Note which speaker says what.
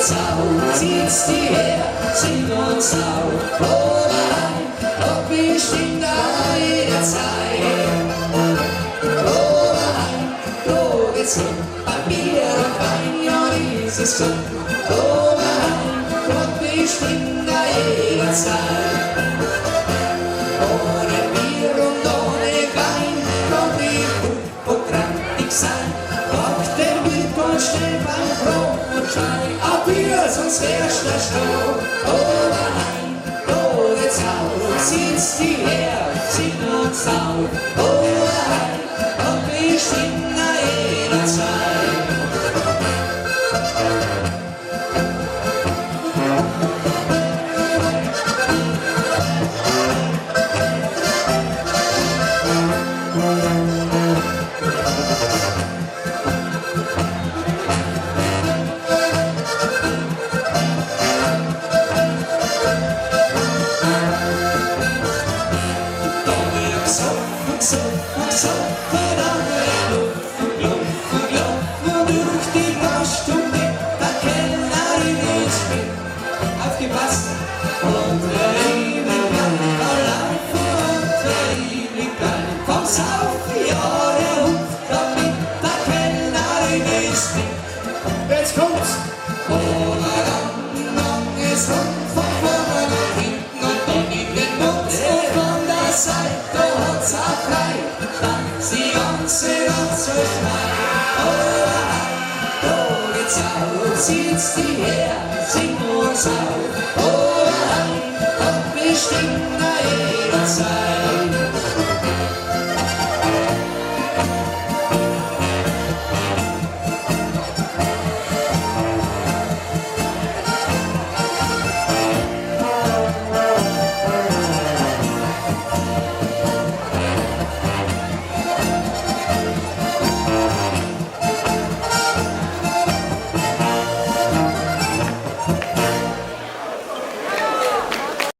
Speaker 1: jetzt auf, zieht's die her, sing uns auf, Oberheim, ob bestimmt auch jederzeit. Oberheim, wo geht's hin, Papier und Wein, ja dieses Glück. Oberheim, ob bestimmt auch jederzeit. Ohne Bier und ohne Wein, komm ich gut und krantig sein. Auf dem Bild und schnell beim Brot und Schein, ab hier, sonst wärst der Stroh. Oberheim, wo geht's auf, zieht's die her, sing uns auf. Oberheim, ob bestimmt nach jeder Zeit. So, verdammt, Luft, durch die Waschstube, der Kellnerin ist mit, aufgepasst, und der Ewigkeit, und der Ewigkeit, vom Saufen, ja, der Hund, damit der Kellnerin ist mit. Jetzt kommt's! Lang ist rund, von vorne nach hinten, und dann in den Mund, und von der Seite hat's auch frei. Sie ganze Schwein, wo geht's auf, zieht's die her, sing uns auf, Oberheim, ob bestimmt nach jeder Zeit.